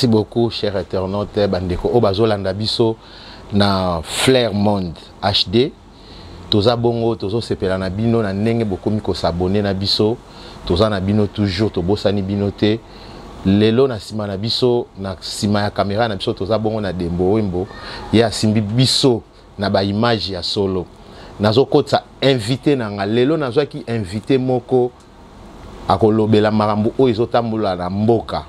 Merci beaucoup, cher internaute. Bandeko Obazolanda Biso na Flair Monde HD. Toza bongo, tozo sepela na bino na nenge beaucoup miko s'abonner na biso. Toza na bino toujours, tobosani binote. Lelo na sima na biso, na sima ya caméra na biso, toza bongo na Dembo Wembo. Ya simbi biso na ba image ya solo. Nazo kota invité na nga. Lelo nazo ki invité moko akolobela marambo o ezotambola na mboka.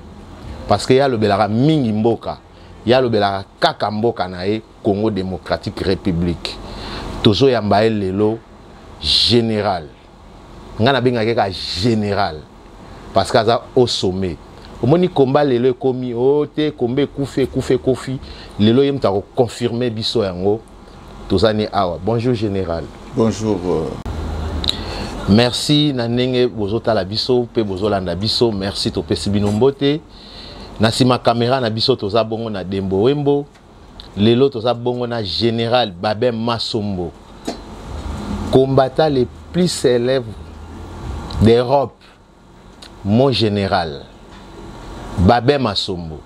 Parce que y a le belara mingi mboka. Y a le belara kaka mboka na e Congo Démocratique République. Tozo yambaye lelo général. Ngana benga keka général. Parce que ça au sommet. Au moni combat lelo komi o te kombe koufe kofi. Lelo yem ta confirmer biso yango. Tozani awa. Bonjour général. Bonjour. Merci nanenge bozota la biso pe bozolanda biso. Merci to pesi binombote. Nasima caméra na biso toza bongo na Dembo Wembo. Lelo toza bongo na général Babé Masombo. Combattant les plus célèbres d'Europe. Mon général Babé Masombo.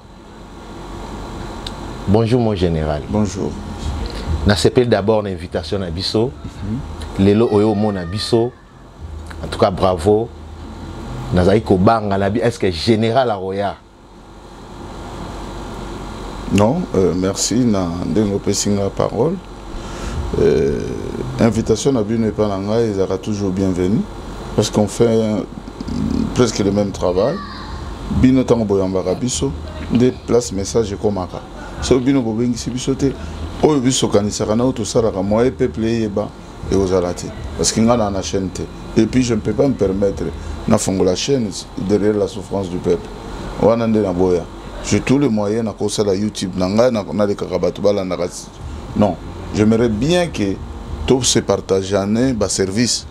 Bonjour mon général. Bonjour. Na sepel d'abord l'invitation à biso. Lelo oyo mon abiso. En tout cas bravo. Nazai ko banga na bi est-ce que général Aroya? Non, merci na ndengo pesinga la parole. Invitation à Bino et Pananga, ils seront toujours bienvenus parce qu'on fait presque le même travail. Bino tango boyambara biso des places messages comme aka. So bino bobengi si bisote oyo biso kanisaka na to sala ka moye peuple yeba et aux alati parce qu'il y a na chaîne et puis je ne peux pas me permettre na fongo la chaîne derrière la souffrance du peuple. Wana nde na boya. J'ai tous les moyens à cause de la YouTube. Non, j'aimerais bien que tout se partage en un service.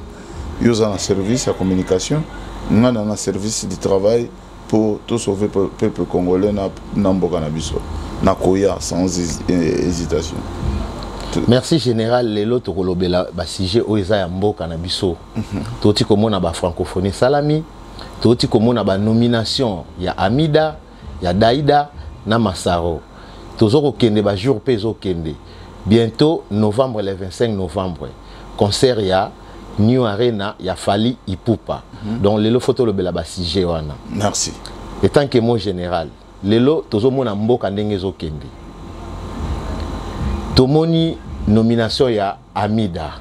Ils ont un service à communication, nous avons un service de travail pour tout sauver le peuple congolais dans Bokanabiso. Nakoya sans hésitation. Merci général. Lelo to kolobela ba sujet oza ya mboka na biso. Toti komona ba francophonie salami, toti komona ba nomination ya Amida. Ya Daïda na Masaro. Tozoko kende ba jour peso kende. Bientôt novembre le 25 novembre. Concert ya New Arena ya Fali Ipupa. Donc lelo photo le bela ba sujet wana. Merci. Et tant que mot général, lelo tozo mona mboka ndenge zo kende. Tomoni nomination ya Amida.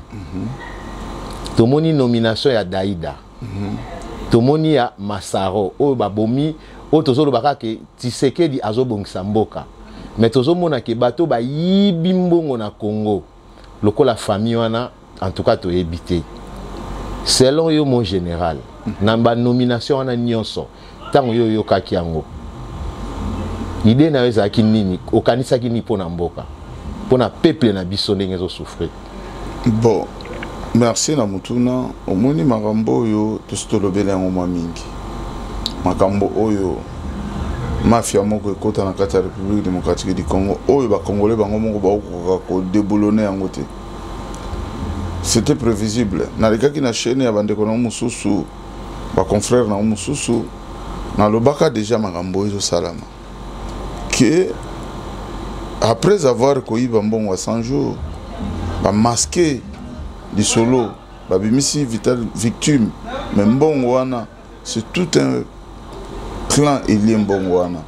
Tomoni nomination ya Daïda. Tomoni ya Masaro o babomi. O tozolo baka ke Tshisekedi azobongisa mboka. Mais tozomona ke bato ba yibi mbongo na Congo. Lokola famille wana en tout cas to ebité. Selon yo mon général, namba nomination wana nyonso, tango yo yokaki yango. Idée na weza ki nini, okanisa ki ni pona mboka. Pona peuple na biso ndenge zo souffrir. Bon, merci na mutuna, omoni makambo yo tostolobela yango mwa mingi. Makambo oyo mafia moko ekota na kati ya République démocratique du Congo oyo ba congolais bango moko ba ko déboulonner yango te. C'était prévisible. Na lekaki na chaîne ya bandeko na mususu ba confrère na mususu na lobaka déjà makambo ezo salama. Que après avoir koyiba mbongo à 100 jours ba masqué du solo ba bimisi vital victime mais mbongo wana c'est tout un clan Elie Mbongwana.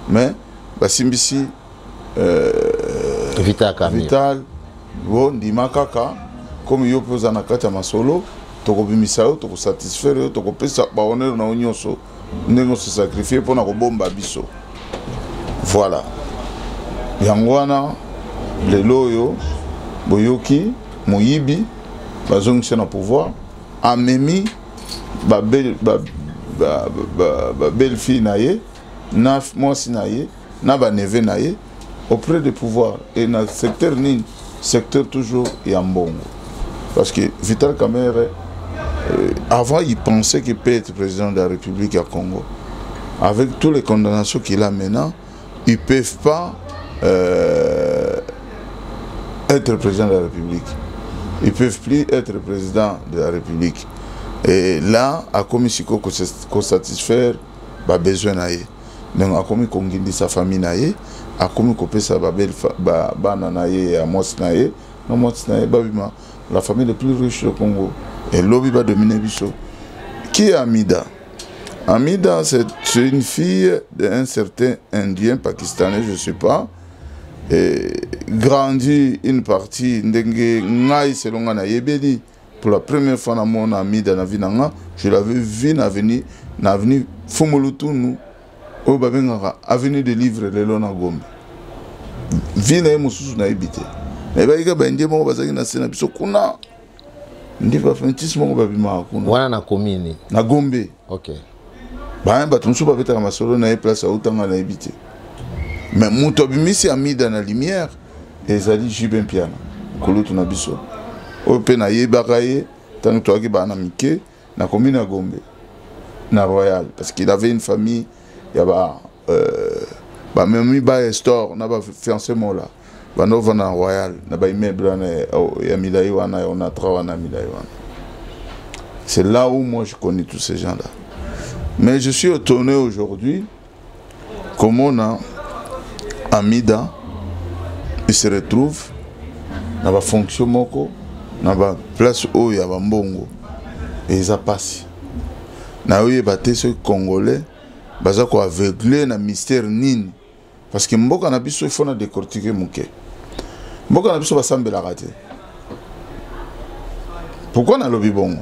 Mais basimbisi Vital bon dimakaka comme yo poza na kati ya masolo toko bimisa yo toko satisfaire yo toko pesa ba honneur na onyoso ndenge se sacrifier pour na ko bomba biso. Voilà. Yangwana lelo yo boyoki moyibi bazongisa na pouvoir amemi ba belle fille naye, na moisi naye, na ba neve naye auprès du pouvoir et dans le secteur ni secteur toujours yambongo parce que Vital Kamerhe avant il pensait qu'il peut être président de la République à Congo avec toutes les condamnations qu'il a maintenant ils peuvent pas être président de la République, ils peuvent plus être président de la République. Et là, à Komisiko, qu'on satisfaire, bah besoin d'ailleurs. donc akomi kongindi sa famille na ye akomi kopesa bana na ye ya mwasi na ye na mwasi na ye babima la famille la plus riche au Congo et lobby va dominer biso. Qui est Amida? Amida, c'est une fille d'un certain Indien, Pakistanais, je ne sais pas, et grandi une partie, selon Ngana Yebeli. Pour la première fois dans mon Amida, je l'avais vu dans l'avenue Fumulutunu, au Babengara, avenue de Livre, le Lona Gombe. Ville est Moussous Naibité. Mais il y a des gens qui ont été kuna. Ndi ba fentismo ba bima kuna. Wana na commune. Na Gombe. OK. Ba ba tunsu ba veta masolo na place autanga na ebité. Mais muto bimisi Amida na lumière ezali Jibin Piana. Kolutu na biso. Ope na yebaka ye tant to aki ba na mike na commune na Gombe. Na Royal parce qu'il avait une famille ya ba même ba store na ba fiancé mo là. Banovana Royal, c'est là où moi je connais tous ces gens-là. Mais je suis étonné aujourd'hui comment on a Amida, il se retrouve dans la fonction moko, dans la place où il y a Mbongo et ils passent. Na où il y a ceux Congolais, ils sont aveuglés dans le mystère nini. Parce que Mboka na biso il faut na décortiquer mouké. Mboka na biso ba sambela raté. Pourquoi na lobi bongo?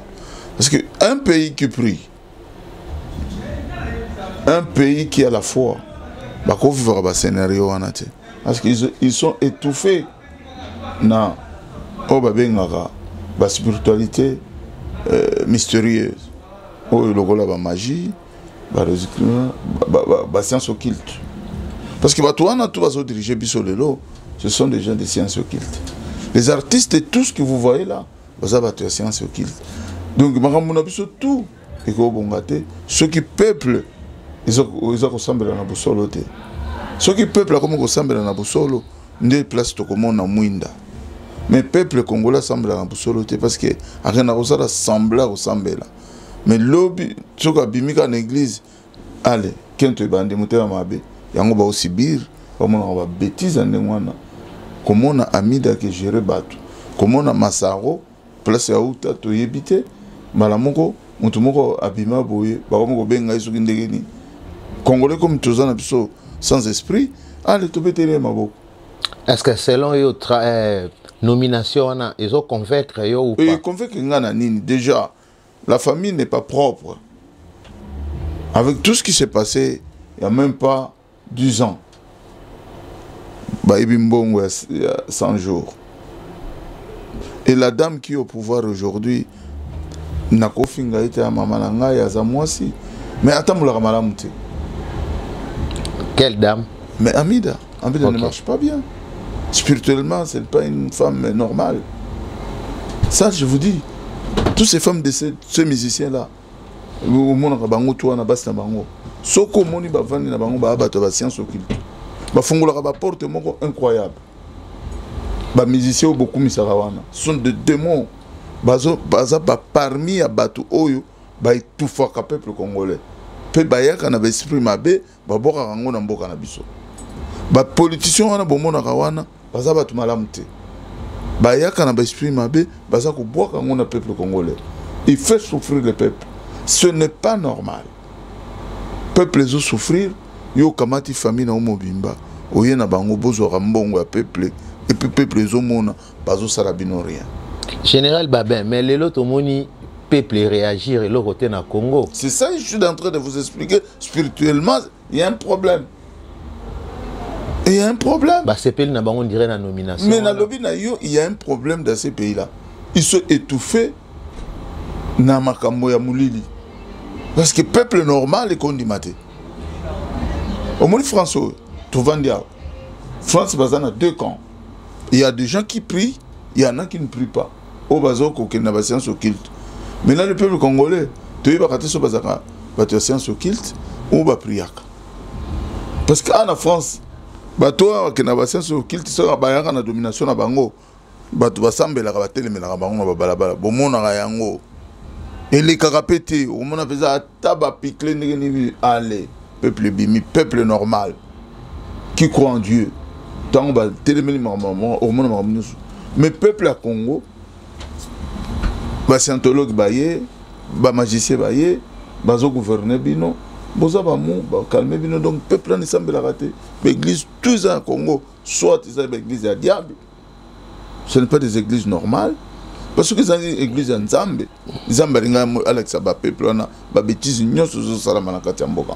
Parce que un pays qui prie, un pays qui a la foi, ba ko vivre ba scénario wana té. Parce qu'ils sont étouffés na o ba bengaka ba spiritualité mystérieuse. O lokola ba magie, ba science occulte. Parce que tous les dirigés Bissolelo, ce sont des gens de sciences occultes. Les artistes et tout ce que vous voyez là, vous avez des sciences occultes. Donc, tout, et ceux qui peuplent, ils ont ressemblé à Nabusolo. Ceux qui peuplent comme ressemblent à Nabusolo, ne place tout comme on a Mwinda. Mais le peuple congolais semble à Nabusolo parce que rien n'a ressemblé à mais lobby, ceux qui ont en église, allez, quand tu es bandé, yango ba aussi bir comment on va bêtise en ngwana comment on a Amida qui gère bateau comment on a Masaro place ya uta to yebité malamoko mutu moko abima boye ba ko benga isu kindegeni congolais comme tous en biso sans esprit allez to betere maboko. Est-ce que selon yo nomination na ils ont convaincre yo ou pas? Et convaincre ngana nini déjà la famille n'est pas propre avec tout ce qui s'est passé il y a même pas 10 ans. Mbongo il y a 100 jours. Et la dame qui est au pouvoir aujourd'hui, Nakofinga était à Mamananga et à Zamouassi. Mais attends, quelle dame? Mais Amida. Amida ne marche pas bien. Spirituellement, ce n'est pas une femme normale. Ça, je vous dis. Toutes ces femmes de ces musiciens-là, au monde, Soko moni ba vandi na bango ba abato ba science occulte. Ba fungula ba porte moko incroyable. Ba musiciens beaucoup misaka wana. Ce sont des démons. Baza parmi abato oyo ba étouffa ka peuple congolais. Pe ba yaka na ba esprit mabe ba boka kango na mboka na biso. Ba politiciens wana bomona ka wana baza batu malamu te. Ba yaka na ba esprit mabe baza ko boka kango na peuple congolais. Il fait souffrir le peuple. Ce n'est pas normal. Peuple les souffrir, yo kamati famille na omobimba, oye na bango bozo rambongo ya peuple et puis peuple les omona bazo salabino rien. Général Babin, mais les autres moni peuple réagir et le côté na Congo. C'est ça que je suis en train de vous expliquer. Spirituellement, il y a un problème. Il y a un problème. Bah ces pays na bango dirait la nomination. Mais na lobby na yo, il y a un problème dans ces pays-là. Ils sont étouffés na makambo ya mulili. Parce que le peuple normal est condamné. Au moins François, tout va dire. France a deux camps. Il y a des gens qui prient, il y en a qui ne prient pas. Au bazo qui n'a pas science occulte. Maintenant le peuple congolais, tu vas rater ce bazaka, va te science occulte ou va prier. Parce qu'en France, toi qui n'a pas science occulte, tu seras bayaka na domination na bango. Bato basambela ka batele mena ka bango ba balabala. Bomona ka yango. Et les carapétés, au moment où on faisait taba piqué, allez, peuple bimi, peuple normal, qui croit en Dieu. Tant que mais peuple à Congo, scientologue baye, magicien baye, gouverneur bino, calmer bino, donc peuple ne semble la rater. L'église, tous en Congo, soit l'église à diable, ce n'est pas des églises normales. Parce que les églises en Zambie, les Zambiens, Alex, peuple, on a des bêtises, nous sommes en Katiamboka.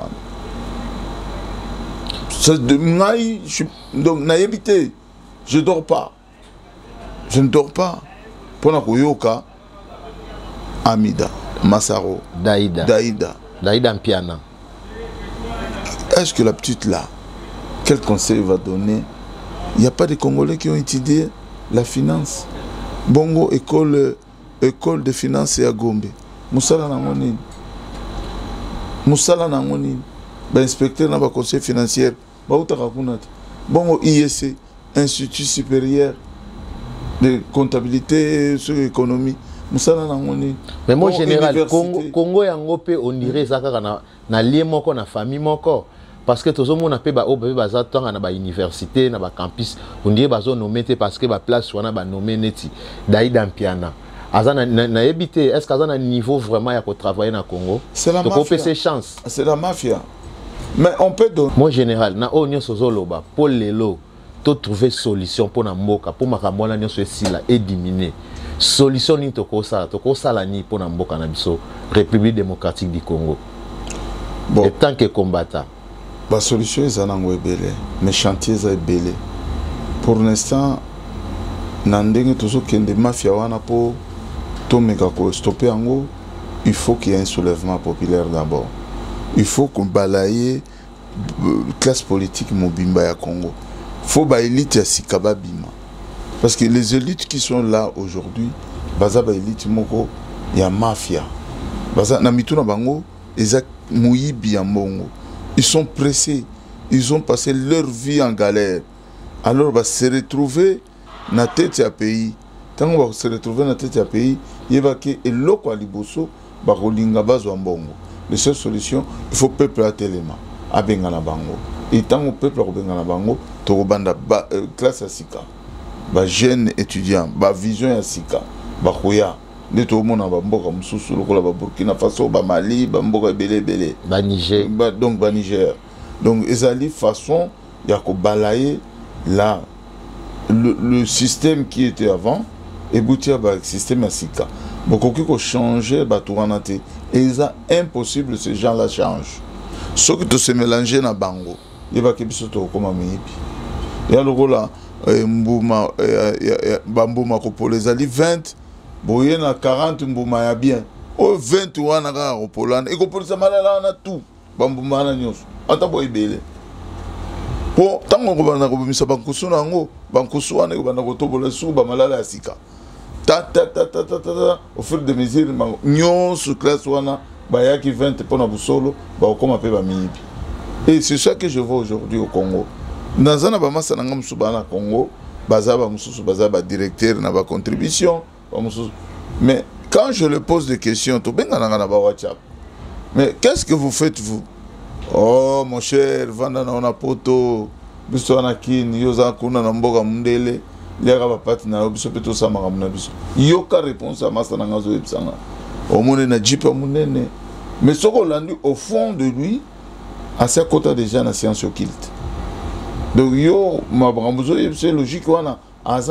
Donc, naïveté, je ne dors pas. Je ne dors pas. Pour Koyoka, Amida, Massaro, Daïda Mpiana. Est-ce que la petite là, quel conseil va donner? Il n'y a pas de Congolais qui ont étudié la finance. Bongo, école de finance à Gombe. Moussala Nangoni. Moussala Nangoni. Inspecteur dans le conseil financier. Bongo, IEC, Institut supérieur de comptabilité sur l'économie. Moussala Nangoni. Mais moi, général, Congo et Angopé, on dirait ça na lié moko na famille moko. Parce que tout le monde a fait des universités, des campus, on dirait que nommé parce que la place soit nommée neti Daïda Mpiana. Est-ce qu'il y a un niveau vraiment à travailler dans le Congo? C'est la mafia. C'est la mafia. Mais on peut donner. Moi, général, na onyo sozoloba pour lelo, to trouver solution pour na mboka, pour makambola nyo sila et diminuer. Solution ni toko sala ni pour na mboka na biso, République démocratique du Congo. Bon. Et tant que combattant. La solution est belé, mais chantier est belé. Pour l'instant, nandenge toujours qu'il y a des mafias pour stopper en haut. Il faut qu'il y ait un soulèvement populaire d'abord. Il faut qu'on balaye classe politique mobimba ya Congo. Il faut que l'élite ya Sikaba Bima. Parce que les élites qui sont là aujourd'hui, baza ba élite moko ya mafia. Baza na mituna bango ezak muyibi ya mbongo. Ils sont pressés, ils ont passé leur vie en galère. Alors, on va se retrouver dans la tête du pays. Quand on va se retrouver dans la tête du pays, il va y avoir l'eau à liboso, la seule solution, il faut que le peuple à téléma, à Bengana Bango. Et tant que le peuple à Bengana Bango, tu as une classe à Sika, des jeunes étudiants, des vision à Sika, des Khoya. Les tout le monde a Bamboka, Moussou, Burkina Faso, Mali, Bamboka, Belé. Niger. Donc, Niger. Donc, ils allaient façon, il y a balayer là le système qui était avant et boutir le système à Sika. Beaucoup qui ont changé, et ils ont impossible ces gens-là changent. Sauf que tout se mélanger dans Bango. Il va qu'il y comme un il y a le rôle là, Mbouma, Bambouma, les alliés 20. Boye na 40 mbuma ya bien. O 20 wana ka opolana. E ko polisa malala na tout. Bambuma na nyonso. Ata boye bele. Po tango ko bana ko bimisa bankusu na ngo, bankusu wana ko bana ko tobola su ba malala ya sika. Ta. Au fur de mesure nyonso classe wana ba yaki 20 pona busolo, ba okoma pe ba miyibi. Et c'est ça que je vois aujourd'hui au Congo. Nazana ba masa na ngamsu bana Congo, bazaba mususu bazaba directeur na ba contribution. Mais quand je le pose des questions, mais qu'est-ce que vous faites vous? Oh mon cher, Vandana on a poto, Biswana kin, Yosa kuna na mboga mundele, Liaga bapati na obiso peto sama kamuna biso. Yoka réponse à masa na ngazo ebsanga. Au monde na jipa munene. Mais ce qu'on l'a dit au fond de lui, à ses côtés déjà na science occulte. Donc yo ma brambozo c'est logique wana. Est-ce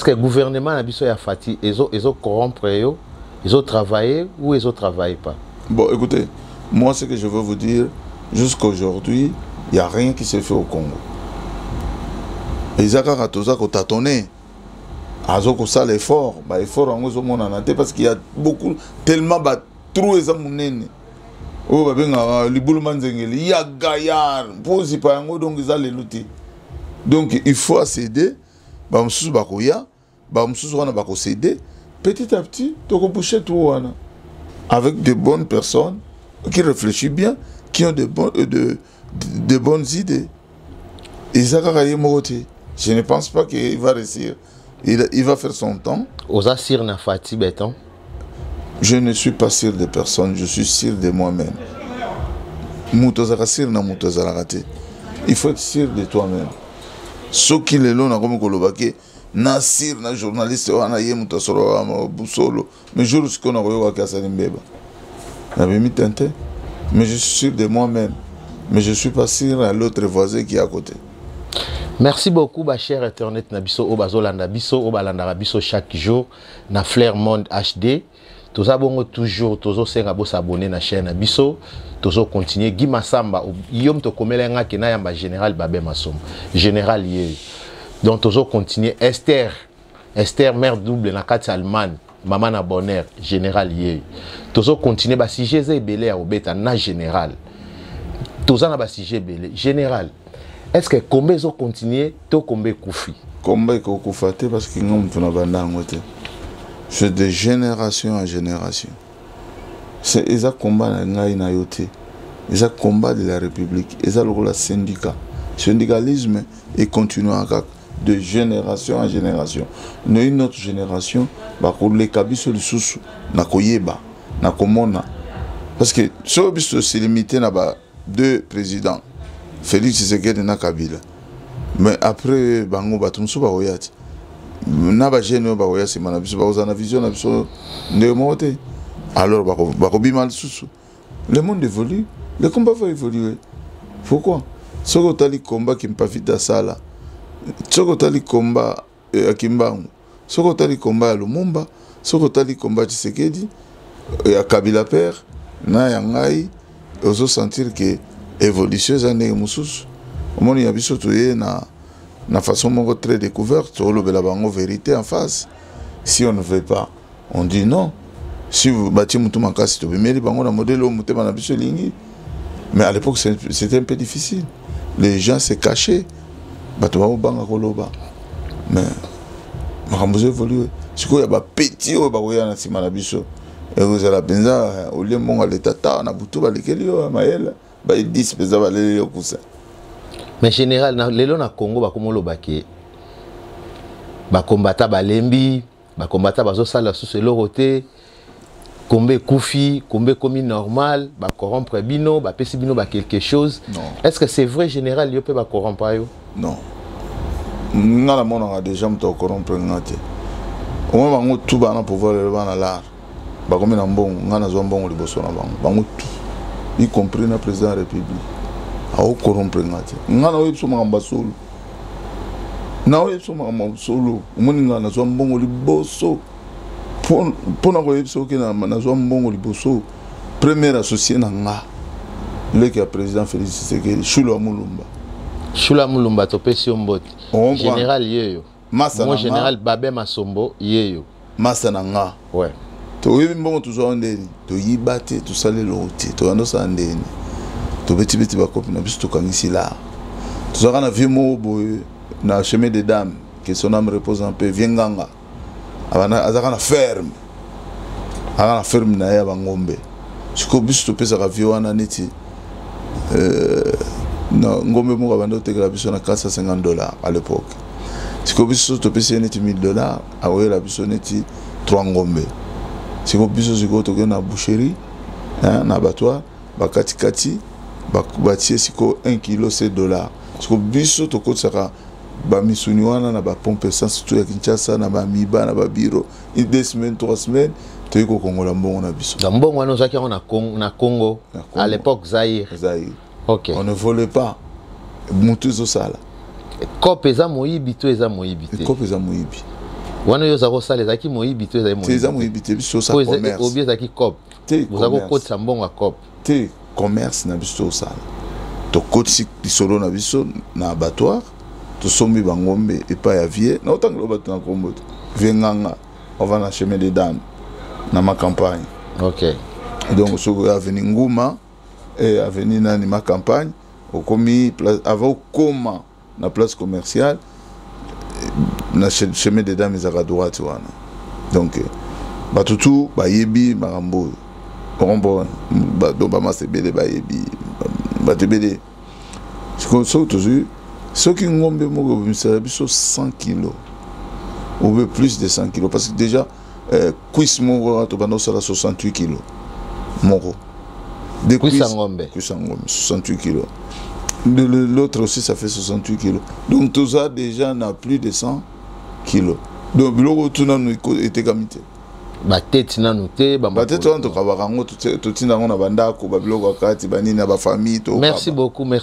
que le gouvernement a fait ils ont corrompu, ils ont travaillé ou ils ont travaillé pas? Bon, écoutez, moi ce que je veux vous dire, jusqu'à aujourd'hui, il n'y a rien qui s'est fait au Congo. Ils ont tâtonné. Ils ont fait l'effort. Parce qu'il y a beaucoup, tellement de trous et de oh babenga libulu manzengeli ya gaillard posi pa yango donc ils allaient lutter. Donc il faut céder ba msusu bakoya ba msusu wana bako céder petit à petit toko boucher tout wana avec de bonnes personnes qui réfléchissent bien, qui ont de bonnes idées. Je ne pense pas qu'il va réussir. Il va faire son temps. Aux assir na fati béton. Je ne suis pas sûr de personne, je suis sûr de moi-même. Il faut être sûr de toi-même. Ce qui est là, comme Kolobake, Nasir, na journaliste, wana ye mutasoro busolo, mais je sais qu'on a eu à Salimba. Mais je suis sûr de moi-même. Mais je ne suis pas sûr à l'autre voisin qui est à côté. Merci beaucoup, ma chère Internet Nabiso, Obazolanda Biso, Obalanda Biso chaque jour, na Flair Monde HD. Tous abongo toujours, tous s'abonner na chaîne Nabiso, tous continuer. Guy Massamba, yom to komelenga kena yamba général Babé Massom, général yé. Donc tous continuer. Esther, mère double na Kati Allemagne, maman na bonheur, général yé. Tous continuer. Bah si Jésus belé à obéta na général. Tous en a si belé général. Est-ce que combien ils ont continué, to combien koufi? Combien ils ont koufaté parce qu'ils n'ont pas de c'est de génération en génération. C'est un combat ils ont combat de la République, ils ont le syndicat. Le syndicalisme est continué de génération en génération. Nous une autre génération, pour les cabis le sous, na koyeba, na komona. Parce que ce c'est limité na deux présidents. Félix Tshisekedi na Kabila. Mais après bango batumso ba oyati. Na ba jeune ba oyasi mana biso ba ozana vision na biso ne monter. Alors ba ko bima susu. Le monde évolue, le combat va évoluer. Pourquoi? Ce que tali combat qui me pas vite sala. Ce que tali combat à Kimbangu. Ce que tali combat à Lumumba, ce que tali combat Tshisekedi à Kabila père na yangai ozo sentir que évolution zane mususu omoni ya biso toye na façon moko très découverte olobela bango vérité en face. Si on ne veut pas on dit non. Si vous bâtissez mutu makasi to bimeli bango na modèle o mutema na biso lingi. Mais à l'époque c'était un peu difficile, les gens se cachaient bato ba banga koloba. Mais makambo évolué siko ya ba petit o ba koya na sima na biso et vous allez penser au lieu monga le tata na butu ba lekeli yo maela. Mais général, lelo na Congo bakomolo bake ba combattant balembi, ba combattant bazo sala sous loroté, combé koufi, combé commis normal, ba corrompre bino, ba pesi bino ba quelque chose. Est-ce que c'est vrai général yo peut ba corrompre yo? Non. Ngala mona nga déjà mto corrompre ngate. O mo bango tout ba na pouvoir le ba na la. Ba komi na mbongo, ngana zo mbongo liboso na bango. Bango tout. Y compris le président de la République. A corrompre ngati. Ngana oyebso makamba solo. Na oyebso makamba solo. Omoni ngana zo mbongo liboso. Pona oyebso ke na zo mbongo liboso. Premier associé na nga. Le qui a président Félix Tshisekedi, Shula Mulumba. Shula Mulumba to pesi omboti. Général yeyo. Moi général Babé Masombo yeyo. Massa na nga. Ouais. Oui, bon, tout ça, on est tout y batté, tout ça, les lotis, tout on a andé, tout petit bacopi, n'a plus tout comme ici là. Tout ça, on a vu mot, na chemin des dames, que son âme repose un peu, vient ganga. Azakana ferme, azakana ferme na ya bangombe. Je crois que tout peut se raviver en aneti. Na ngombe mo kabando te grabison na $450 à l'époque. Je crois que tout peut se neti $1000, a ouais la bison neti 3 ngombe. Si vous avez une boucherie, un abattoir, bakati, bakati, si vous avez 1 kg, c'est $. Si vous avez bamisuniwana na ba pompe sans tout ya Kinshasa na ba miba na ba biro 2 semaines 3 semaines tu es au Congo la mbongo na biso. Dans mbongo wana zaki na Congo à l'époque Zaïre. OK. On ne volait pas. Mutu zo sala. Cop eza moyibi to eza moyibi te. Cop eza moyibi. Wana yo zako sala ezaki moyibi to eza moyibi. Eza moyibi te biso sa commerce. Obi ezaki cop. Vous avez kotsa mbongo a cop. Te commerce na biso sala. To kotsi lisolo na biso na abattoir. To sombi bangombe et pas ya vie. Na autant que le bateau na Kombo. Venganga. On va na chemin des dames. Dans ma campagne. OK. Donc ce que avenue Ngouma et avenue na ma campagne au commis avant comment na place commerciale na chemin des dames à droite wana. Donc batutu ba yebi marambo. Kombo ba do ba masebele ba yebi ba tebele. Ce que toujours ceux qui ngombe mo biso 100 kilos ou plus de 100 kilos parce que déjà cuisse moko to bando sala 68 kg moko de cuisse ngombe 68 kg. L'autre aussi ça fait 68 kg. Donc tout ça déjà n'a plus de 100 kg. Donc biloko tuna nous était kamité. Ba tête na noté ba tête on to kabarango to tinda ngona bandako ba biloko akati ba nini ba famille to. Merci beaucoup mon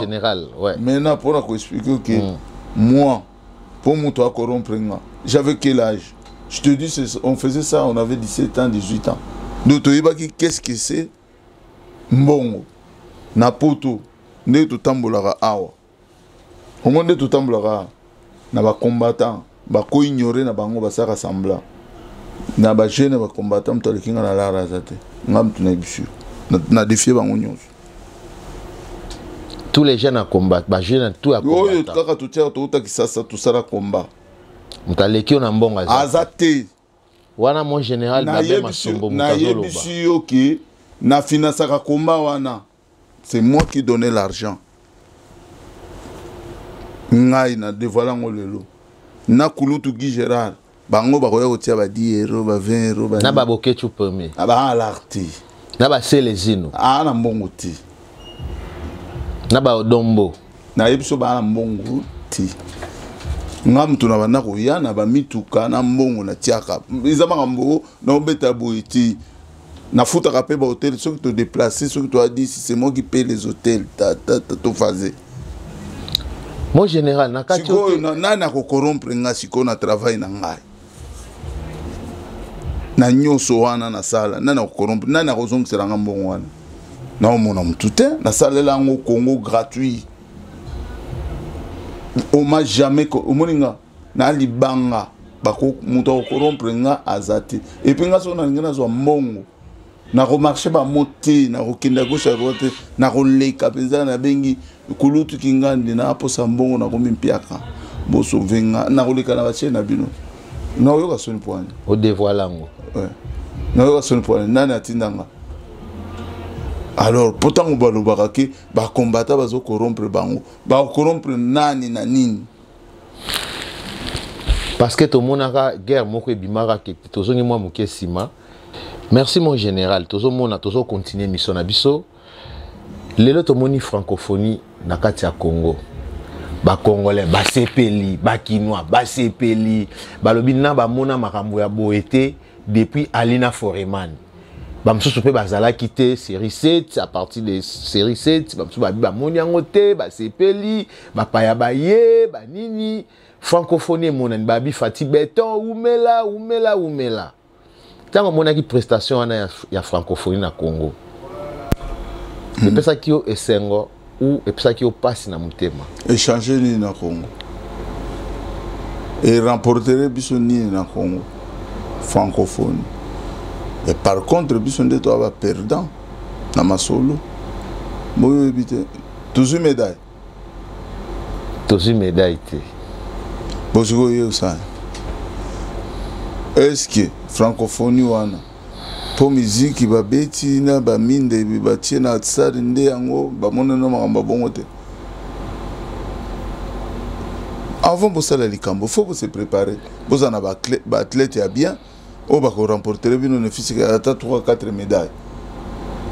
général. Ouais. Maintenant pour expliquer que moi pour moi toi corrompre j'avais quel âge? Je te dis on faisait ça on avait 17 ans 18 ans. Donc qu'est-ce que c'est mbongo na poto nde to tambolaka awa. Au moins nde to tambolaka na ba combattant ba ko ignorer na bango ba saka semblant. Na ba jeune ba combattant to lekinga na la razate ngam tuna bisu na défier bango nyonso. Tous les jeunes à combattre, ba jeune tout à combattre. Oyo kaka to tia to utakisasa to sala combat. Mutaleki ona mbonga za. Azate. Wana mon général ba be masombo mutazoloba. Na yebisi yoki na finançaka combat wana. C'est moi qui donnais l'argent. Ngai na dévoilant lelo. Na kulutu Guy Gérard. Bango ba koya kotia ba 10 euros, ba 20 euros ba. Na ba boketu premier. Ba alarti. Na ba selezino. Na mbongo ti. Na ba odombo. Na yebiso ba na mbongo ti. Ngam tuna bana ko ya na ba mituka na mbongo na tiaka. Izama ngambo na obeta boiti. Na futa kapé ba hôtel ceux qui te déplacer ceux qui te dit si c'est moi qui paye les hôtels to fazer. Mon général na kati na ko corrompre nga siko na travail na ngai. Na nyoso wana na sala na ko corrompre na ko zongisela nga mbongo wana. Na omona mutute na salela ngo Congo gratuit. On m'a jamais omoninga na libanga bako muto corrompre nga azati. Et puis nga so na ngena zo mbongo. Na remarché ba moté na kokenda gauche à droite na koleka penza na bengi kulutu kingandi na apo sambongo na komimpiaka boso venga na koleka na bache na bino na yoka soni poani au dévoilango ouais na yoka soni poani nani atindanga alors pourtant on balobaka ke ba combattre bazo corrompre bango ba corrompre nani na nini parce que to monaka guerre moko ebimaka ke tozongi mwa moke sima. Merci mon général. Tozo mona tozo continuer mission na biso. Lelo to moni francophonie na kati ya Congo. Ba congolais, ba sepeli, ba kinois, ba sepeli, ba lobi na ba mona makambo ya boete depuis Alina Foreman. Ba msusu pe bazala kité série 7 à partir de série 7, ba msusu ba moni yangote, ba sepeli, ba paya ba ye, ba nini francophonie mona ba bi fati beton umela. Tant on a qui prestation en ya francophonie na Congo. Et puis ça qui au esengo ou et puis ça qui au passe na mutema. Échanger ni na Congo. Et remporter biso ni na Congo francophonie. Et par contre biso nde to aba perdant na masolo. Moyo ebite toujours médaille. Toujours médaille té. Bosiko yo ça. Est-ce que francophonie wana pour musique ba beti na ba minde ba tie na tsari nde yango ba mona na makamba bongo te avant de ça likambo faut se préparer vous en avez ba athlète ya bien o ba ko remporter bino ne physique ata 3-4 médailles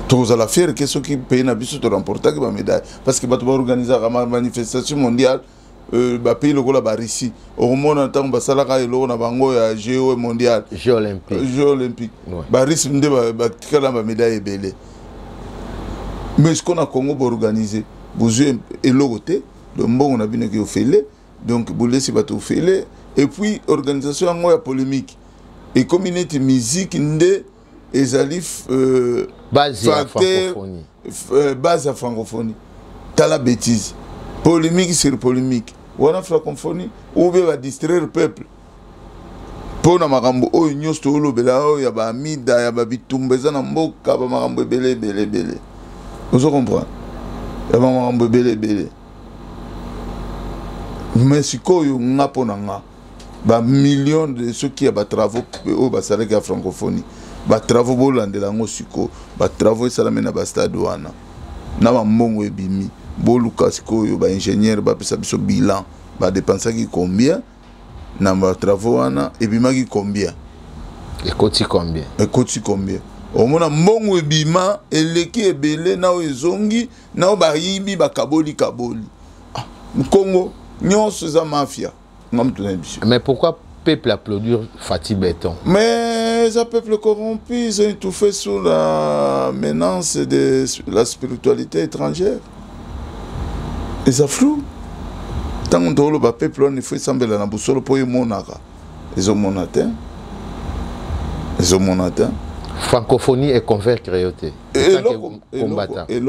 tous à la faire que ceux qui payent na biso to remporter ba médaille parce que ba to organiser une manifestation mondiale ba pays lokola ba Russie au monde tant ba salaka eloko na bango ya Jeux mondial Jeux olympiques ba Russie nde ba tikala ba médaille belé mais ce qu'on a Congo pour organiser besoin eloko te de mbongo na bino ki ofele donc bo laisser ba to ofele et puis organisation ngo ya polémique et communauté musique nde ezali base ya francophonie base ya francophonie tala bêtise polémique sur polémique wana francophonie ou bien va distraire le peuple pour na makambo oyo nyonso tolobela oyo ya ba mida ya ba bitumbeza na mboka ba makambo belé vous comprenez ya ba makambo belé mais sikoyo ngapo na nga ba millions de ceux qui a ba travaux au ba salaka ya francophonie ba travaux bolandela ngo siko ba travaux salame na ba stade wana na ba mbongo ebimi boluka sikoyo ba ingénieur ba pesa biso bilan ba dépensaki combien na ba travaux wana ebimaki combien Ekoti combien? Ekoti combien? Omona mbongo ebima eleki ebele na ezongi na bayibi bakaboli kaboli. Ah, Congo nyonso za mafia. Mais pourquoi peuple applaudir Fatih Béton? Mais les peuples corrompus, ils ont tout fait sous la menace de la spiritualité étrangère. Et ça flou. Tant que le peuple on fait sembler na busolo pour y monaka. Ils ont monaté. Ils ont monaté. Francophonie et convaincre yote. Et combattant. Et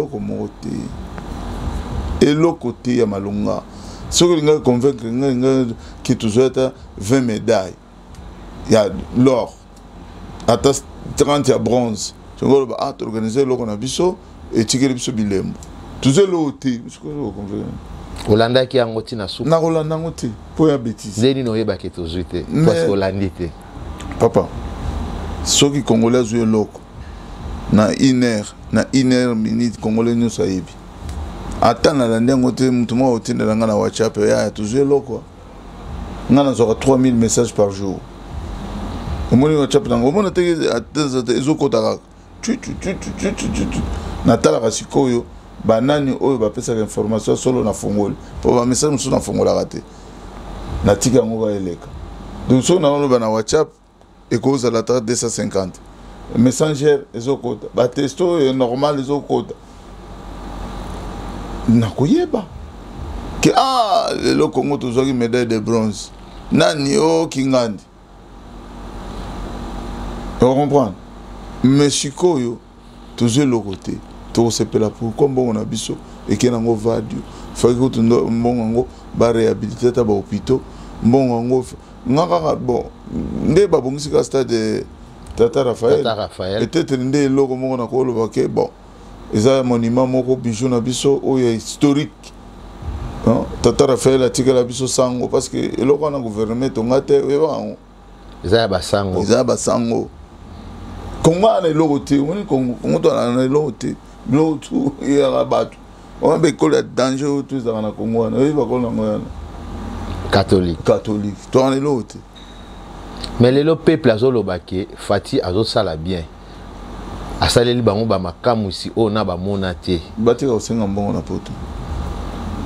le côté ya malunga. Ce que nous convaincre qui toujours 20 médailles. Il y a l'or. À 30 il y a bronze. Je vais organiser l'or na biso et tirer biso bilembo. Toujours l'autre. Olanda qui a ngoti na soupe. Na Olanda ngoti pour ya bêtise. Zeni no yeba ke tozuite parce que Holandité. Papa. Ceux qui congolais jouent loko. Na 1 heure minute congolais nous sahibi. Attends la lande ngote mutuma otinde nga na WhatsApp ya toujours loko. Ngana zora 3000 messages par jour. Omoni WhatsApp nango omona te ezokota tu na tala kasikoyo banani oyo bapesa information solo na fongoli po ba message musu na fongola raté na tika ngo ba eleka donc so na loba na WhatsApp ekoza la 250 messenger ezokota ba testo normal ezokota na koyeba ke le Congo tozaki médaille de bronze nani o kingandi on comprend mais sikoyo toujours le côté tout se pela pour comme on a biso et qui nango vadio faut que tout mbongo ba réhabiliter ta ba hôpital mbongo ngaka bon nde ba bongisi ka stade Tata Raphaël peut-être nde loko mongo na ko lo baké bon eza monument moko bijou na biso o historique Tata Raphaël atika la biso sango parce que eloko na gouvernement to ngate eba eza ba sango Congo a le loté, on Congo a le loté, l'autre il y a rabattu. On a école danger tous dans la Congo, on va qu'on catholique. Toi on est loté. Mais le peuple a zolo baké, Fatih a zo sala bien. A saleli bango ba makamu ici o na ba monate. Batika osenga mbongo na poto.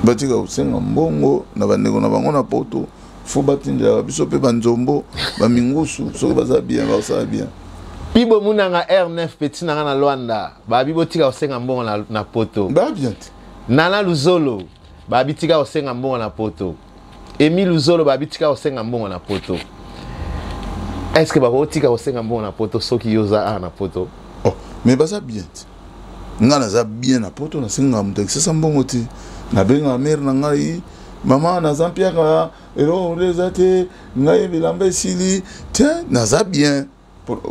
Batika osenga mbongo na bandeko na bango na poto. Faut batinja biso pe banzombo, ba mingusu, so baza bien, ba ça bien. Bibo munanga R9 petit nanga na Luanda ba bibo tika osenga mbongo na poto ba bien Nana Luzolo ba bitika osenga mbongo na poto Emile Luzolo ba bitika osenga mbongo na poto est-ce que ba otika osenga mbongo na poto soki yoza na poto oh mais ba ça bien ngana za bien na poto na senga muteki sasa mbongo ti na benga mère na ngai maman na Jean-Pierre ero rezate ngai bilamba sili tiens na za bien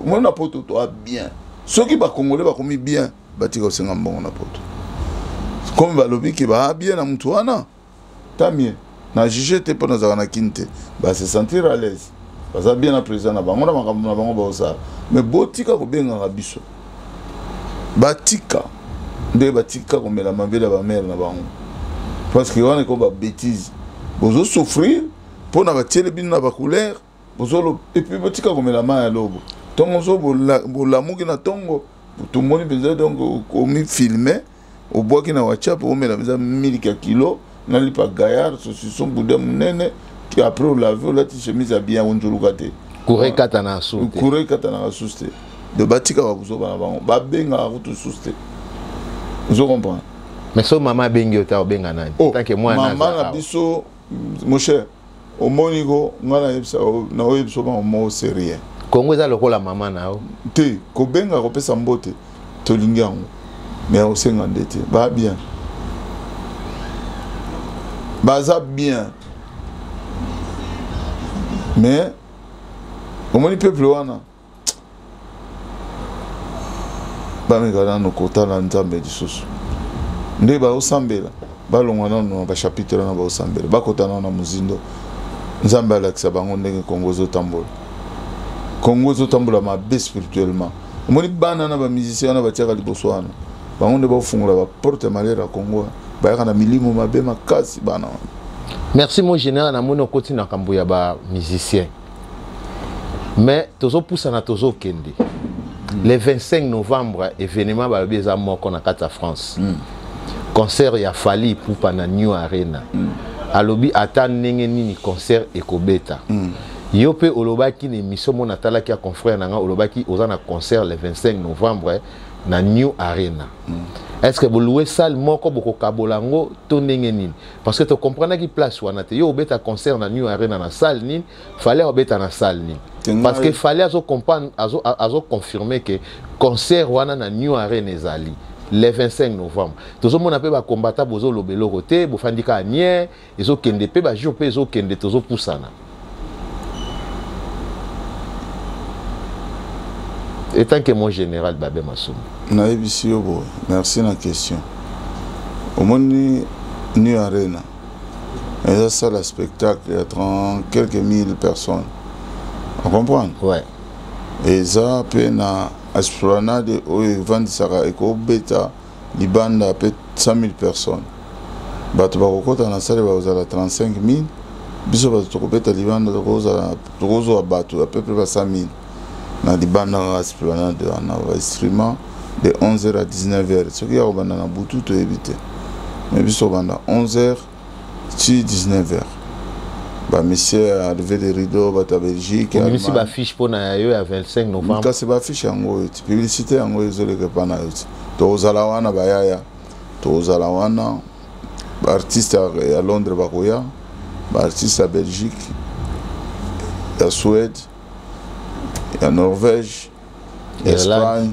moi na poto toi bien ceux qui ba congolais ba komi bien batika osenga mbongo na poto comme ba lobi ki ba bien na mutu wana tamie na juger te pour na na kinte ba se sentir à l'aise ba za bien na président na bango na makambo na bango ba osa mais botika ko benga ka biso batika nde batika ko mela mabela ba mère na bango parce que wana ko ba bêtise bozo souffrir pour na ba tiele bin na ba couleur bozo et puis botika ko mela ma ya lobo tongo zo bola muki na tongo tout le monde besoin donc on filmer au bois qui na WhatsApp on met la maison 1000 kg na lipa gaillard sur son boudin nene qui après on lave là tu chemise à bien on jolukate courir katana souste de batika ba buzo bana bango ba benga tout souste vous comprenez mais so maman bengi ota benga nani tant que moi na maman na biso mon cher au monigo ngana yebsa na yebso ba mo sérieux Congo eza lokola mama nao te ko benga ko pesa mbote to lingango mais au senga ndete ba bien baza bien mais au moni peuple wana ba me gana no kota la nzambe lisusu nde ba osambela ba longwana no ba chapitre na ba osambela ba kota na muzindo nzambe alakisa bango ndenge Congo zo tambola Congo zo tambola ma baisse spirituellement moni bana na ba musiciens na ba tiaka liboso wana bango nde ba fungula ba porte malera Congo ba yaka na milimo mabe makasi bana. Merci mon général na mono koti na kambo ya ba musicien mais tozo poussa na tozo kende. Le 25 novembre événement ba beza moko na kata France. Concert ya Fally Ipupa na New Arena. Alobi ata ndenge nini concert ekobeta. Yo pe olobaki ni émission mon atalaki a confrère nanga olobaki oza na concert le 25 novembre na New Arena. Est-ce que vous louez salle moko boko kabolango to ndenge nini? Parce que tu comprends ki place wana te yo obeta concert na New Arena na salle nini, fallait obeta na salle nini. Parce que fallait azo comprendre azo confirmer que concert wana na New Arena ezali le 25 novembre. Tozo mona pe ba combattant bozo lobelo côté bo fandika anier ezo kende pe ba jour pe ezo kende tozo poussana. Étant que mon général Babé Massoum. Merci la question. Au moins New Arena. Et ça le spectacle, il y a quelques mille personnes. On comprend? Ouais. Et ça peut na esplanade où ils vendent ça et qu'au bêta les bandes à peu 100 000 personnes. Bato bakokota na salle bazala 35 000. Biso bato bêta les bandes rozo bato à peu près 100 000. Na di banda esplanade en instrument de 11h à 19h. Ce qui a au na butu to éviter. Mais biso banda 11h ci 19h. Bah monsieur a levé des rideaux bata Belgique. Même si ba fiche pour na yo à 25 novembre. Ka c'est ba fiche yango publicité yango ezole ke pana yo. To zalawana bayaya. To zalawana ba artiste à Londres bakoya. Ba artiste à Belgique. À Suède. Il y a Norvège, Espagne,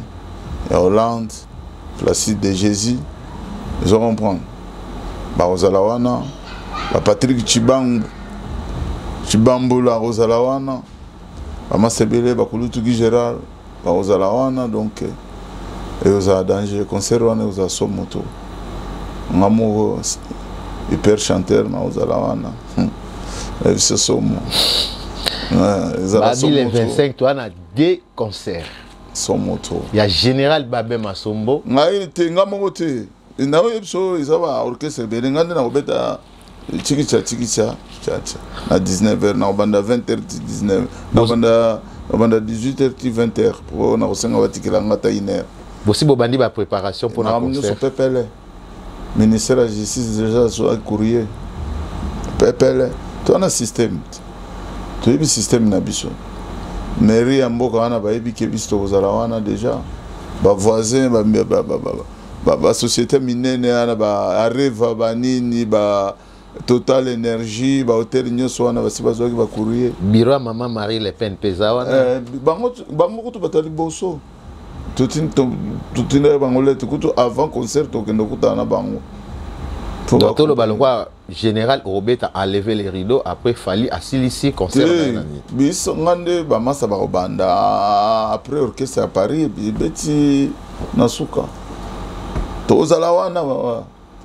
il y a Hollande, Placide de Jésus. Ils vont comprendre. Rozalawana, Patrick Chibambo, la Rozalawana, Masebele, Bakulutugi Gérard, Rozalawana, donc, et aux a danger, conservant aux a Somoto. Un amour hyper chanteur, Rozalawana. Et c'est Somo. Babi le 25, tu as deux concerts. Son moto. Il y a Général Babé Masombo. Il y a orchestre à 19h, à 20h, 19h, à 18h, 20h. Pour aussi, Bobandi a préparation pour la concert. Le ministère de la Justice déjà sur courrier. Pépele. Tu as un système. Tu as un système nabiso. Mairie ya mboka wana bayebi ke biso kozala wana déjà ba voisin ba société minene wana ba Areva ba nini ba Total Énergie ba hôtel nyonso wana basi bazwaki ba courrier bureau maman Marie Le Pen peza wana bango kutu batali boso tutina bango lete kutu avant concert tokende kutana bango. Donc le ballon général Robert a enlevé les rideaux après Fally a silicié concert. Bis ngande ba masa ba banda après orchestre à Paris beti nasuka. To zalawana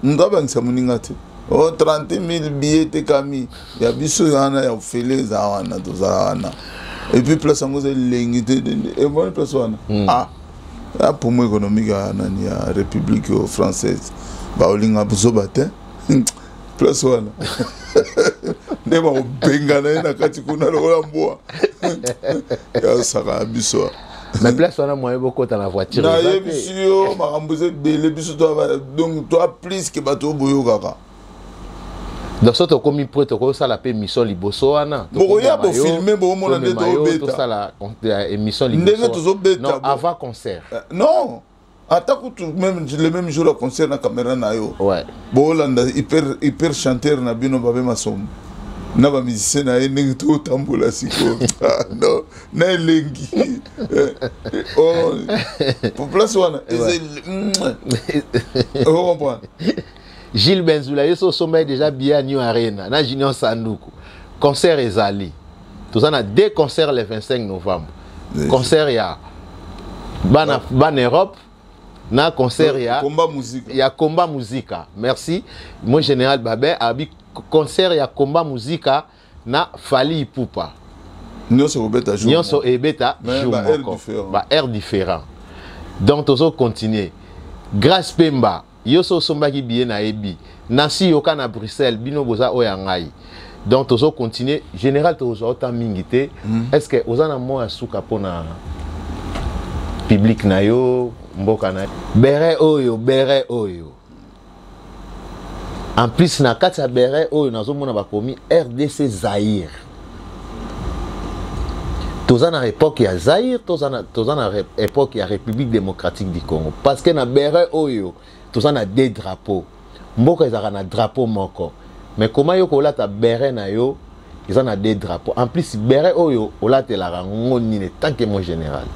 ndaba nsamuninga te. Oh 30 000 billets te kami ya biso yana ya fele za wana to zalawana. Et puis place ngo ze lengi te et bonne place wana. Ah pour moi économique nani ya République française. Baolinga buzobate plus wana nema obengana na kati kuna lokola mboa ya saka biso mais place wana moyen beaucoup dans la voiture na yebisio makambuze bele biso donc toi plus que bato boyo kaka donc ça to komi prêt to ça la émission liboso wana boko ya bo filmer bo mona de to beta ça la émission liboso non avant concert non. Attaque même le même jour le concert na caméra na yo. Ouais. Bolanda hyper chanteur na bino Babé Masombo. Na ba musicien na yengi to tambola siko. Non, na lengi. Oh. Pour place wana. On comprend. Gilles Benzoula yeso sommet déjà bien New Arena na Junior Sanduku. Concert ezali. Tout ça na deux concerts le 25 novembre. Concert ya ban Europe. Na concert ya Combat Musica. Merci. Mon général Babé a dit concert ya Combat Musica na Fally Ipupa. Nyonso obeta jour. Nyonso ebeta jour moko. Ba air différent. Donc tozo continuer. Grâce Pemba, yoso sombaki bien na ebi. Nasi yoka na Bruxelles bino boza oya ngai. Donc toujours continuer général toujours autant mingité. Est-ce que aux en moi souka pona public na yo mboka na bere oyo. En plus na kati ya bere oyo nazomona bakomi RDC Zaïre. Toza na époque ya Zaïre, toza na époque ya République démocratique du Congo. Parce que na bere oyo toza na deux drapeaux. Mboka ezaka na drapeau moko. Mais comment yo kolata bere na yo, ils en a deux drapeaux. En plus bere oyo olate la ngoni ne tant que mon général.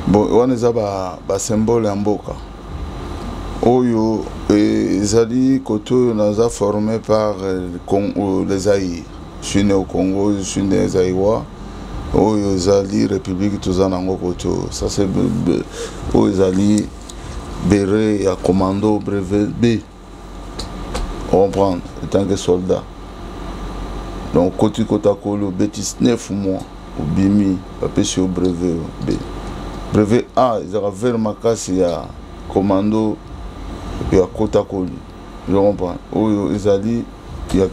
Bon, on est ba symbole en mboka. Oyo ezali koto naza formé par les Zaïre. Je suis né au Congo, je suis né Zaïwa. Oyo ezali République tozana ngo koto. Ça c'est oyo ezali bere ya commando brevet B. On prend en tant que soldat. Donc côté Kotakolo, bétis 9 mois au Bimi, après sur brevet B. Brevet A, ils ont vers ma casse, il y a commando et à Kotakolo. Je comprends. Ils ont dit il y a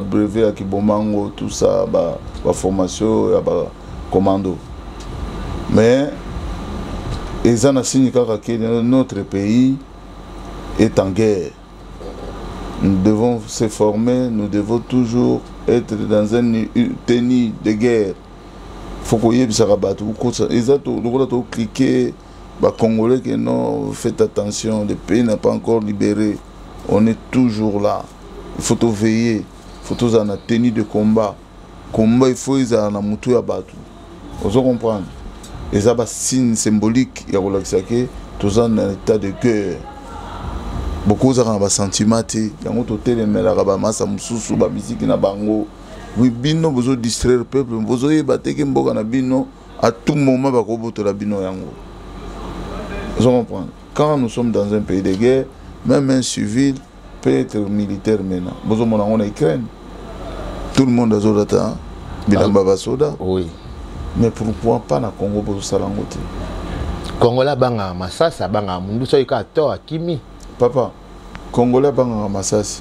brevet à Kibomango, tout ça, la formation, il y a commando. Mais ils ont signé que notre pays est en guerre. Nous devons se former, nous devons toujours être dans une tenue de guerre. Il faut qu'on y ait des rabattre. Ils ont cliqué, les Congolais que non, faites attention, le pays n'a pas encore libéré. On est toujours là. Il faut veiller, il faut tous en tenue de combat. Combat, il faut qu'ils aient un moutou à battre. Vous comprenez? Ils ont un signe symbolique, il y a tous en état de guerre. Beaucoup de sentiments, il y a des massa mususu ba musique na bango. Oui, bino besoin distraire le peuple, besoin battre que mboka na bino à tout moment ba ko boto la bino yango. Vous comprenez? Quand nous sommes dans un pays de guerre, même un civil peut être militaire maintenant. Besoin mon en Ukraine. Tout le monde a zodata, bilamba ba soda. Oui. Mais pourquoi pas na Congo besoin salangote? Congo la banga masasa banga mundu so ka to akimi. Papa, Congolais banga masasi.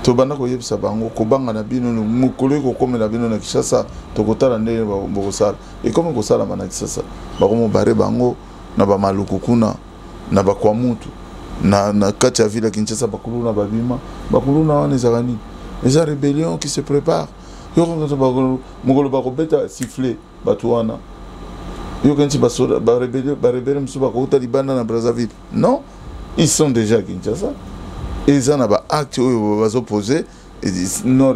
Tobana ko yebisa bango ko banga na bino mukolo ko komela bino na Kinshasa to kotala ndenge bokosala. Et comment ko sala na Kinshasa? Ba ko mo bare bango na ba maluku kuna na ba kwa mutu na kati ya ville Kinshasa bakuluna babima bakuluna wana ezakani. Les rébellions qui se préparent. Yo ko mukolo ba ko beta siffler batwana. Yo kanti ba soda ba rebelle musu ba ko talibana na Brazzaville. Non. Ils sont déjà à Kinshasa. Ils ont un acte où ils vont opposer. Ils ont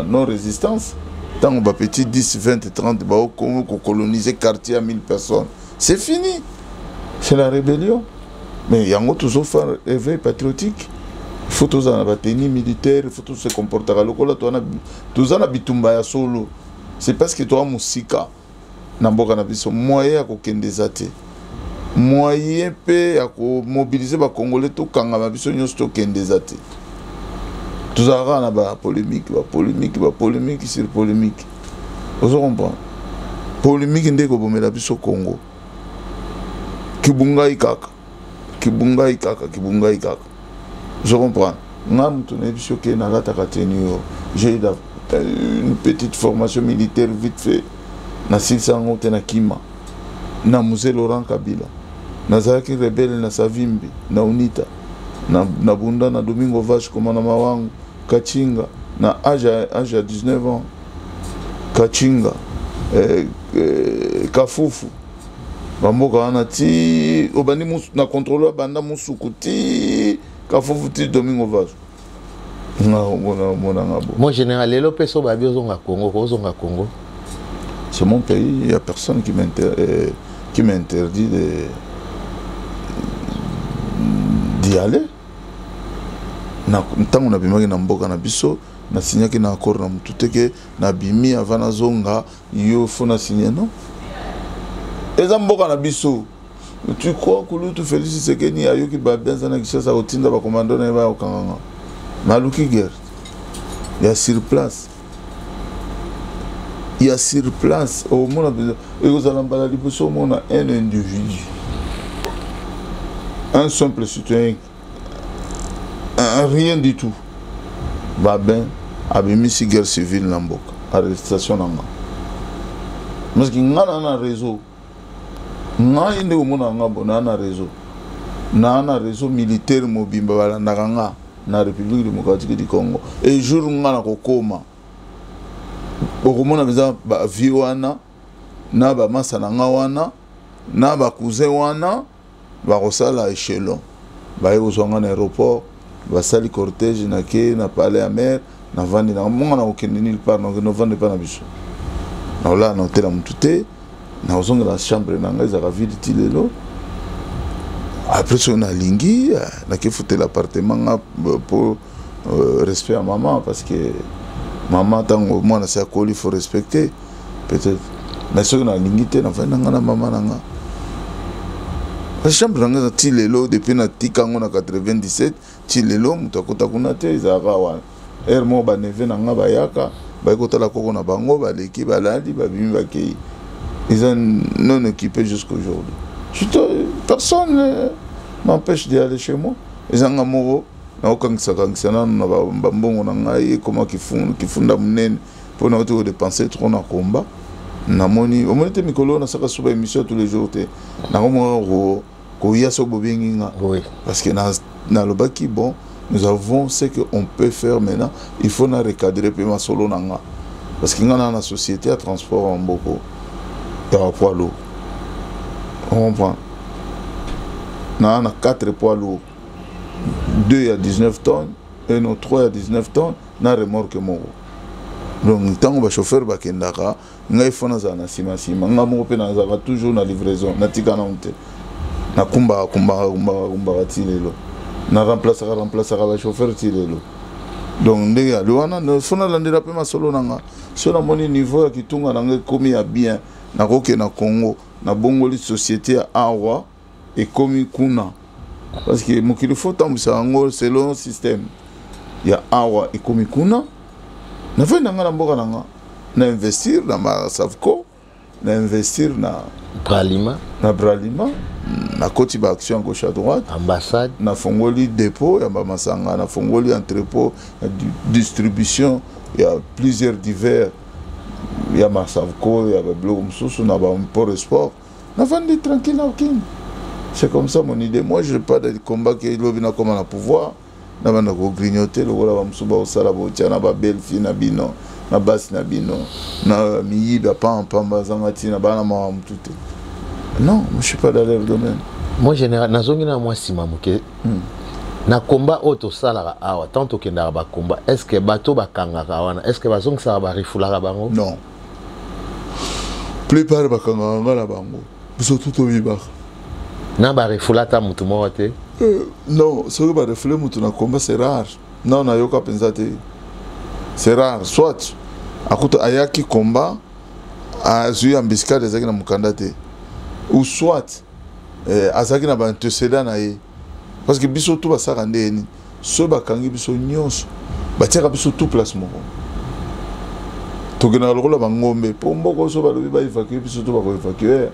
non-résistance. Tant qu'on va petit 10, 20, 30, ils vont coloniser quartier à 1000 personnes. C'est fini. C'est la rébellion. Mais il y a toujours faire un éveil patriotique. Il faut tous avoir tenue militaire, il faut tous se comporter. Tous en habitumba ya solo. C'est parce que toi, musika, n'amboka na biso moyen à kokende zate. Moyen pe à mobiliser les Congolais tout quand on a besoin de stocker des athées. Tout ça on a ba polémique sur polémique. Vous comprenez? Polémique ndeko bomela biso Congo. Kibunga ikaka. Je comprends. J'ai eu une petite formation militaire vite fait. Na 600 na Kima. Na Musée Laurent Kabila. Nazaki rebelle na Savimbi, na Unita, na Bunda, na Domingo Vache, comme na Mawangu, Kachinga, na âge à 19 ans, Kachinga, Kafufu, Bamboka wana ti, obani na contrôleur banda musuku ti, Kafufu ti Domingo Vache. Mon général, les Lopez Obabi au Congo. C'est mon pays, il n'y a personne qui m'interdit d'y aller. Tant qu'on a bimaki na mboka na biso, na signé na accord na mutu que na bimi avant na zonga, yo faut na signer non. Et za mboka na biso. Tu crois que l'autre Félix Sekeni a yo ki ba bien na Kinshasa otinda ba commando na ba okanga. Maluki guerre. Il y a sur place. Il y a sur place, au monde, et vous allez on a un individu, un simple citoyen, rien du tout. Babin, abimisi guerre civile na mboka arrestation na nga parce que nga na réseau nga inde omona nga bona na réseau na réseau militaire mobimba balandaka nga na République démocratique du Congo et jour nga na kokoma okomona beza ba vie wana na ba masa na nga wana na ba cousin wana ba kosala échelon ba yozonga na aéroport ba sali cortège na ke na palais à mer na vandi na monga na okende nulle part na no vandi pas na biso na la na hôtel mutute na ozonga la chambre na nga za vide tilelo après on a lingi na ke fouté l'appartement pour respect à maman parce que maman tango moi na sa koli faut respecter peut-être mais ce qu'on a lingi te na vandi na maman na nga la chambre nanga tilelo depuis na tikango na 97 tilelo mutakota kuna te izaka wana mo ba neve na nga bayaka ba kota la koko na bango ba leki baladi ba bimi ba kei ils ont non occupé jusqu'aujourd'hui personne m'empêche d'aller chez moi ils ont amoro na okangisa na ba mbongo na ngai comment kifunda munene pour na auto dépenser trop na combat na moni o monite mikolo na saka suba émission tous les jours te na mo oui. Parce que dans le baki, bon, nous avons ce qu'on peut faire maintenant. Il faut recadrer ma solo nanga. Parce qu'il y a dans la société à transport en beaucoup. Il y a un poids lourd. On comprend. Il y a 4 poids lourds. 2 à 19 tonnes. Et nos 3 à 19 tonnes. Il y a remorque moro. Donc, tant que chauffeur bakendaka, il faut na sima sima. Il y a toujours la livraison. Na kumba tilelo na remplacer la chauffeur tilelo donc ndenge alwana no fona landela pe masolo nanga so na moni niveau ya kitunga nanga komi ya bien na koke na Congo na bongoli société ya awa et komi kuna parce que mokili faut tambisa ngo selon système ya awa et komi kuna na fe nanga na mboka nanga na investir na ma Savco na investir na Bralima na koti ba action gauche à droite ambassade na fongoli dépôt ya Masanga na fongoli entrepôt ya distribution il y a plusieurs divers il y a Masavco il y a bloc mususu na ba import sport na vandi tranquille na king c'est comme ça mon idée moi je n'ai pas de combat que lobina comme na pouvoir na banda ko grignoter le wala ba musuba osala bo tiana ba belle fille na bino na basi na bino na miyiba pamba zangati na bana ma mutute. Non, je ne suis pas dans leur domaine. Moi, général, nazongina moi simamuke. Na combat auto salara awa, tant que na ba combat, est-ce que bateau ba kangaka wana, est-ce que bazong sa ba rifulaka bango? Non. Plupart ba kangaka la bango. Biso tout biba. Na ba rifulata mutu mo te? Non, ce que ba rifule mutu na combat c'est rare. Non, na yoka pensate. C'est rare, soit akuta ayaki combat a zui ambiscade ezaki na mukandate. Ou soit azaki na ba antécédent na ye parce que biso tout basaka ndeni so bakangi biso nyonso batiaka biso tout place moko tokena lokola bangombe po mboko so balobi ba évacuer biso tout ba évacuer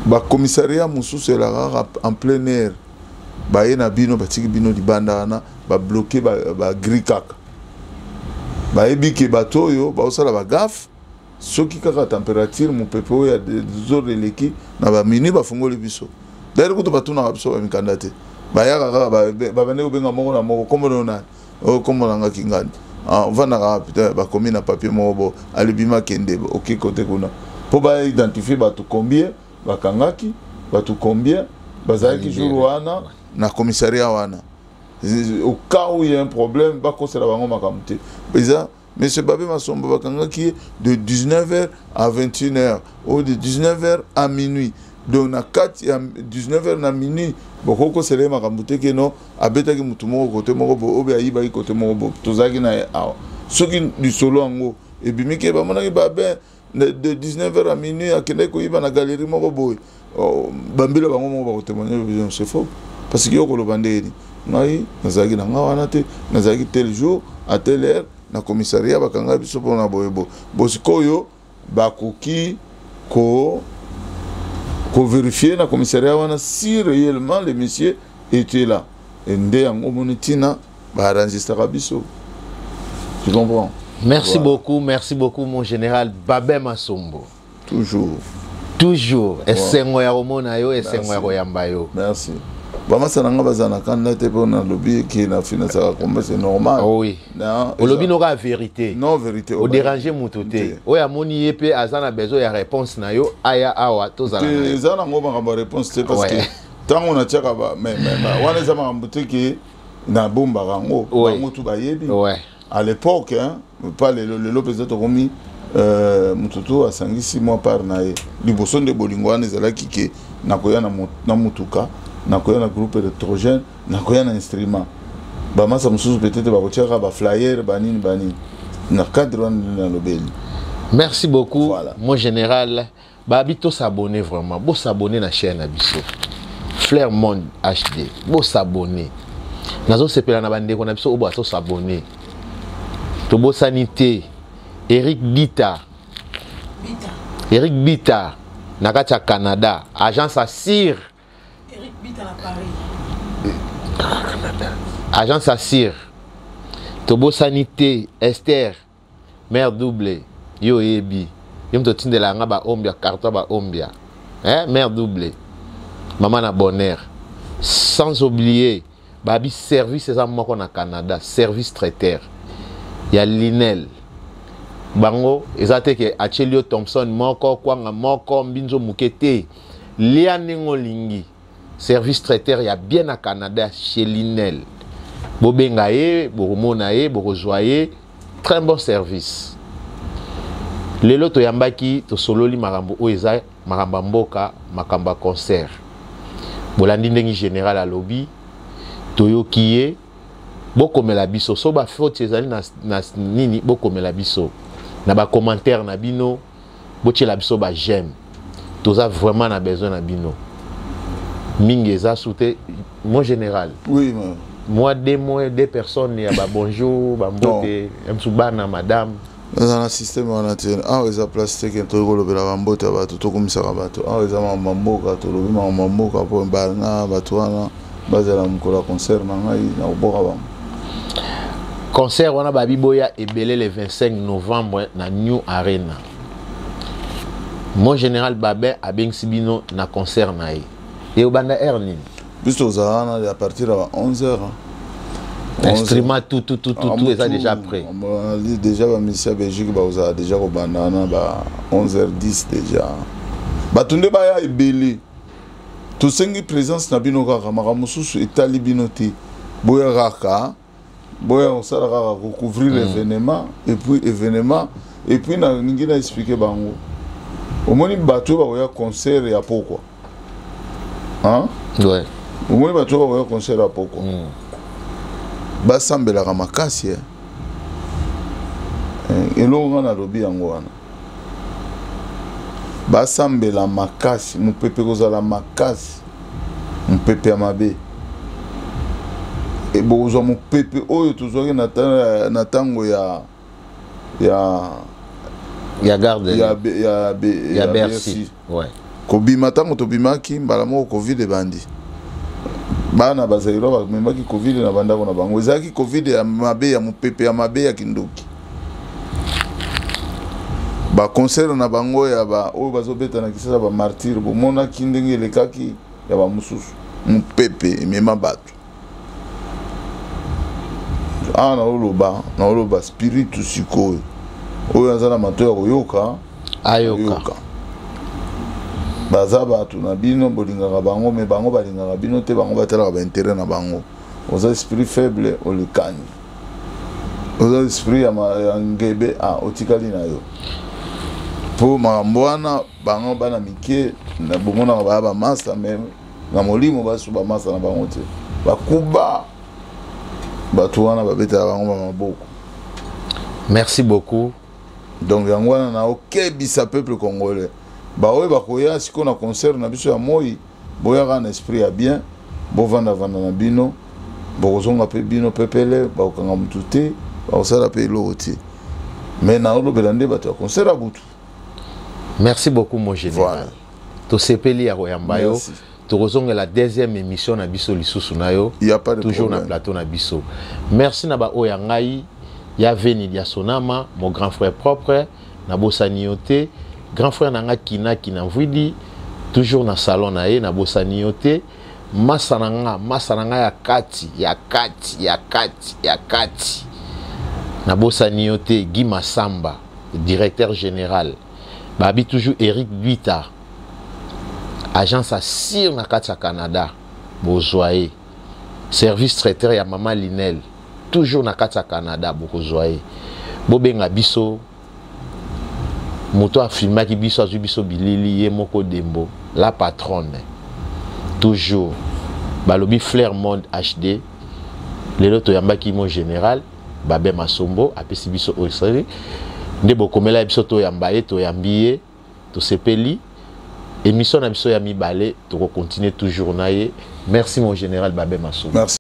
ba commissariat mususu elaka en plein air ba yena bino batiki bino libanda na ba bloquer ba grikaka ba ebiki bato yo ba osala ba gaffe soki kaka température mon pepo ya des heures leki na ba mini ba fongoli biso d'ailleurs ko to batuna biso ba mikandate ba ya kaka ba bane ko benga moko na moko komo na o komo na kingani vana ka peut-être ba komi na papier moko alibima kende ok côté kuna po ba identifier ba to combien ba kangaki ba to combien bazaki jour wana na commissariat wana au cas où il y a un problème ba ko sera bango makamute beza. Monsieur Babé Massomba Bakanga qui est de 19h à 21h ou de 19h à minuit. Donc, na 19h à minuit, beaucoup se lèvent à Kamboute que non, à Beta qui moutumo côté moro, obe aïba côté moro, tozaki na awa. Ce qui du solo en haut, et puis Mike Bamona qui babé de 19h à minuit à Keneko iba na galerie moro boy. Bambila bango moro côté moro, c'est faux. Parce que yoko lo banderi. Ngai, nazaki na ngawana te, nazaki tel jour, à telle heure. Na commissariat bakanga biso pona boyebo bosikoyo bakoki ko vérifier na commissariat wana si réellement le monsieur était là et ndé yango monitina ba enregistrer biso Tu comprends? Merci beaucoup mon général Babé Masombo. Toujours. Toujours. Et c'est moi Romonayo et c'est moi Royambayo. Merci. C'est normal. Oui. Au lobby n'aura vérité. Non, vérité. Au déranger moutoté. Oui, à mon yépé, à Zana besoin de réponse nayo, aya awa, tous à la Zana ngoma réponse, c'est parce que tant on a tchaka, mais on a zama mbouté qui na bomba rango, bango tout bayebi. À l'époque, pas le Lopez Toromi, Mututu a 5-6 mois par nae. Liboson de Bolingwane, zala kike, nakoya na mutuka. Nakoya na groupe électrogène, nakoya na instrument. Bama sa mususu peut-être ba kotiaka ba flyer banini. Na cadre na lobeli. Merci beaucoup mon général. Ba bito s'abonner vraiment. Bo s'abonner na chaîne Abisso. Flair Monde HD. Bo s'abonner. Nazo sepela na bande ko na biso obo s'abonner. Tobo sanité. Eric Bita. Eric Bita. Nakacha Canada. Agence Assir. Eric Bita à Paris. Agence Assir. Tobo Sanité. Esther. Mère doublée. Yo Ebi. Yom to tinde la nga ba ombia. Carton ba ombia. Mère doublée. Maman na bonheur. Sans oublier. Babi service à moi qu'on a Canada. Service traiteur. Il y a Linel. Bango. Ezate ke Achelio Thompson. Moko kwanga. Moko mbinzo mukete. Lianingo lingi. Service traiteur, il y a bien à Canada chez Linel. Bobengaye, Boromonaye, Borozoye, très bon service. Lelo to yambaki to sololi marambo oeza maramba mboka makamba concert. Bolandi ndengi général à lobby toyokiye bokomela biso so ba faute ezali na nini bokomela biso na ba commentaire na bino bochela biso ba j'aime. Toza vraiment na besoin na bino. Mingeza souté mon général. Oui, moi deux personnes il y a bonjour, bambote, msubana madame. Dans un système on a tenu ils a plastique et tout le bela bambote bato to komisa bato ils a mamboka to lobi mamboka po mbana bato wana bazala mkola concert na ngai na oboka ba. Concert wana babiboya ebele le 25 novembre na New Arena. Mon général Babé a bien sibino na concert na ye. Et au banda Ernin. Juste aux arana à partir de 11h. Instrument tout est déjà prêt. On dit déjà la mission Belgique bah déjà au bandana bah 11h10 déjà. Bah tunde ba ya ebeli. To sengi présence na bino kaka makamususu etali binote. Boya raka. Boya on sala raka couvrir l'événement et puis na ningina expliquer bango. Au moins bato ba ya concert ya pourquoi. Hein? Ouais. Au moins bato ba ya concert ya pourquoi. Basambela ka makasi elonga na lobi yango wana basambela makasi mupepe kozala makasi mupepe ya mabe e bozwa mupepe oyo tozwaki na tango ya garde ya Bercy. Ouais. Kobima tango tobimaki mbala moko covid ebandi bana bazairo bamemaki covid na bandako na bango ezaki covid ya mabe ya mupepe ya mabe ya kindoki ba concert na bango ya ba oyo bazobeta na kisasa ba martyr bomona kindenge lekaki ya ba mususu mupepe mema bato na oloba spiritu sikoyo oyo azana mato ya koyoka ayoka baza bato na bino bolingaka bango me bango balingaka bino te bango batalaka ba intérêt na bango oza esprit faible olikani oza esprit ya ngebe otikali na yo po makambo wana bango bana mike na bomonaka baya bamasa me na molimo basu bamasa na bango te bakuba bato wana babetaka bango bamaboko. Merci beaucoup. Donc yango wana na okebisa peuple congolais baoye bakoya siko na concert na biso ya moi boyaka na esprit ya bien bovanda na bino bokozonga pe bino pepele bakokanga mutu te bakosala pe eloko te mais na olobela nde bato ya concert ya butu. Merci beaucoup mon général. Voilà. To sepeli ya koyamba yo tokozonga la deuxième émission na biso lisusu na yo. Il y a pas de toujours problème. na plateau na biso. Merci na ba oya ngai ya Veni dia Sonama, mon grand frère propre, na Bossanioté, grand frère nanga Kina Vidi, toujours na salon na ye na Bossanioté, masananga ya kati. Na Bossanioté, Guy Massamba, directeur général. Babi toujours Eric Buita, agence à Sir na kati Canada, Bozoaye. Service traiteur ya Maman Linel, toujours na kati Canada, Bozoaye. Bobenga biso, moto a filmé ki biso azu biso bilili ye moko dembo, la patronne. Toujours. Balobi Flair Monde HD, lelo toyambaki mon général, Babé Masombo, apesi biso osari. Nde bokomela biso toyambaye, toyambiye, to sepeli. Émission na biso ya mibale, to continuer toujours na ye. Merci mon général Babé Masombo. Merci.